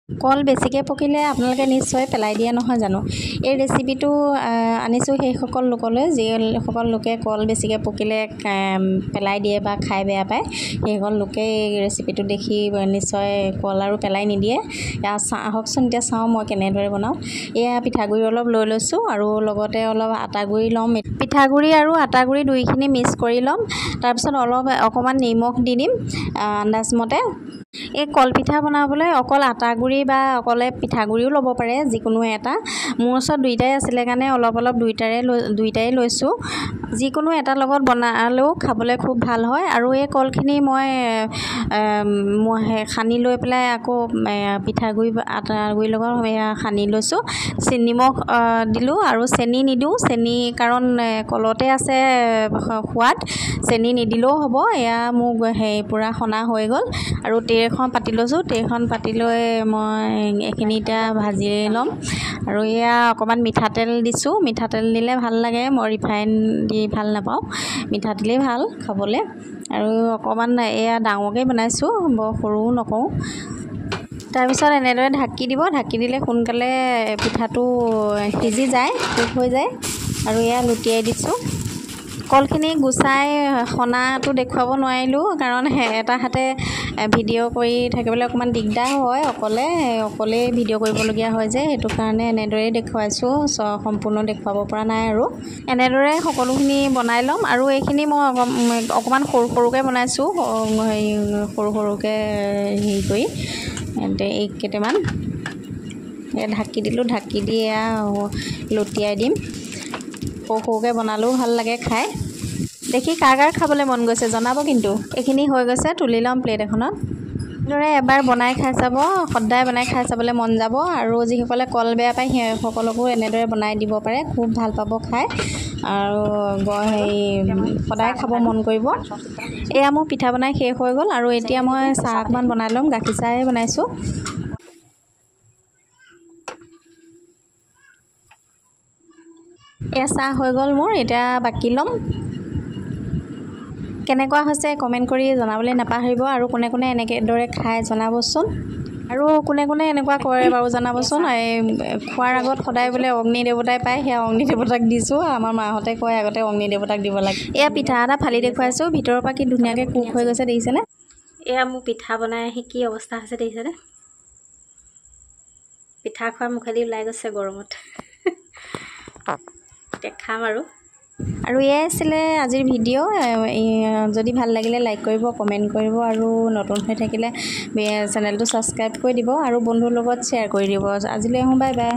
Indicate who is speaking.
Speaker 1: কল বেছিকৈ পকিলে আপোনালোকে নিশ্চয় পেলাই দিয়ে নহয় জানো। এই ৰেচিপিটো আনিছোঁ সেইসকল লোকলৈ যিসকল লোকে কল বেছিকৈ পকিলে পেলাই দিয়ে বা খাই বেয়া পায়। সেইসকল লোকে এই ৰেচিপিটো দেখি নিশ্চয় কল আৰু পেলাই নিদিয়ে। আহকচোন এতিয়া চাওঁ মই কেনেদৰে বনাওঁ। এয়া পিঠাগুড়ি অলপ লৈ লৈছোঁ আৰু লগতে অলপ আটাগুড়ি ল'ম। পিঠাগুড়ি আৰু আটাগুড়ি দুইখিনি মিক্স কৰি ল'ম। তাৰপিছত অকণমান নিমখ দি দিম আন্দাজমতে। এই কলপিঠা বনাবলৈ অকল আটাগুড়ি বা অকলে পিঠাগুড়িও ল'ব পাৰে, যিকোনো এটা। মোৰ ওচৰত দুইটাই আছিলে কাৰণে অলপ দুইটাই লৈছোঁ। যিকোনো এটাৰ লগত বনালেও খাবলৈ খুব ভাল হয়। আৰু এই কলখিনি মই সানি লৈ পেলাই আকৌ পিঠাগুড়ি আটাগুড়িৰ লগত সানি লৈছোঁ। নিমখ দিলোঁ আৰু চেনি নিদিওঁ। চেনি কাৰণ কলতে আছে সোৱাদ, চেনি নিদিলেও হ'ব। এয়া মোক পূৰা সনা হৈ গ'ল আৰু এখন পাতি লৈছোঁ। ট্ৰেখন পাতি লৈ মই এইখিনি এতিয়া ভাজি ল'ম। আৰু এয়া অকণমান মিঠাতেল দিছোঁ। মিঠাতেল দিলে ভাল লাগে, মই ৰিফাইন দি ভাল নাপাওঁ, মিঠাতেলেই ভাল খাবলৈ। আৰু অকণমান এয়া ডাঙৰকৈ বনাইছোঁ, বৰ সৰুও নকৰোঁ। তাৰপিছত এনেদৰে ঢাকি দিব। ঢাকি দিলে সোনকালে পিঠাটো সিজি যায়, কুক হৈ যায়। আৰু এয়া লুটিয়াই দিছোঁ। কলখিনি গুচাই সনাটো দেখুৱাব নোৱাৰিলোঁ, কাৰণ এটা হাতে ভিডিঅ' কৰি থাকিবলৈ অকণমান দিগদাৰ হয়। অকলেই ভিডিঅ' কৰিবলগীয়া হয় যে, সেইটো কাৰণে এনেদৰেই দেখুৱাইছোঁ। সম্পূৰ্ণ দেখুৱাব পৰা নাই। আৰু এনেদৰে সকলোখিনি বনাই ল'ম। আৰু এইখিনি মই অকণমান সৰুকৈ বনাইছোঁ, সৰুকৈ কৰি এই কেইটামান ঢাকি দিলোঁ। ঢাকি দি এয়া লুটিয়াই দিম। সৰুকৈ বনালেও ভাল লাগে খাই। দেখি কাৰ খাবলৈ মন গৈছে জনাব কিন্তু। এইখিনি হৈ গৈছে, তুলি ল'ম প্লেট এখনত। এনেদৰে এবাৰ বনাই খাই চাব, সদায় বনাই খাই চাবলৈ মন যাব। আৰু যিসকলে কল বেয়া পায় সেইসকলকো এনেদৰে বনাই দিব পাৰে, খুব ভাল পাব খাই। আৰু সদায় খাব মন কৰিব। এয়া মোৰ পিঠা বনাই শেষ হৈ গ'ল। আৰু এতিয়া মই চাহ অকণমান বনাই ল'ম। গাখীৰ চাহেই বনাইছোঁ। এয়া চাহ হৈ গ'ল মোৰ, এতিয়া বাকি ল'ম। কেনেকুৱা হৈছে কমেণ্ট কৰি জনাবলৈ নাপাহৰিব। আৰু কোনে কোনে এনেদৰে খাই জনাবচোন। আৰু কোনে কোনে এনেকুৱা কৰে বাৰু জনাবচোন। খোৱাৰ আগত সদায় বোলে অগ্নি দেৱতাই পায়, সেয়া অগ্নি দেৱতাক দিছোঁ। আমাৰ মাহঁতে কয় আগতে অগ্নি দেৱতাক দিব লাগে। এয়া পিঠা এটা ফালি দেখুৱাইছোঁ, ভিতৰৰ পৰা কি ধুনীয়াকৈ কুক হৈ গৈছে দেখিছেনে। এয়া মোৰ পিঠা বনাই আহি কি অৱস্থা হৈছে দেখিছেনে। পিঠা খোৱাৰ মুখেদি ওলাই গৈছে গৰমত। এতিয়া খাম আৰু এয়াই আছিলে আজিৰ ভিডিঅ'। যদি ভাল লাগিলে লাইক কৰিব, কমেণ্ট কৰিব। আৰু নতুন হৈ থাকিলে চেনেলটো ছাবস্ক্ৰাইব কৰি দিব আৰু বন্ধুৰ লগত শ্বেয়াৰ কৰি দিব। আজিলৈ আহোঁ, বাই বাই।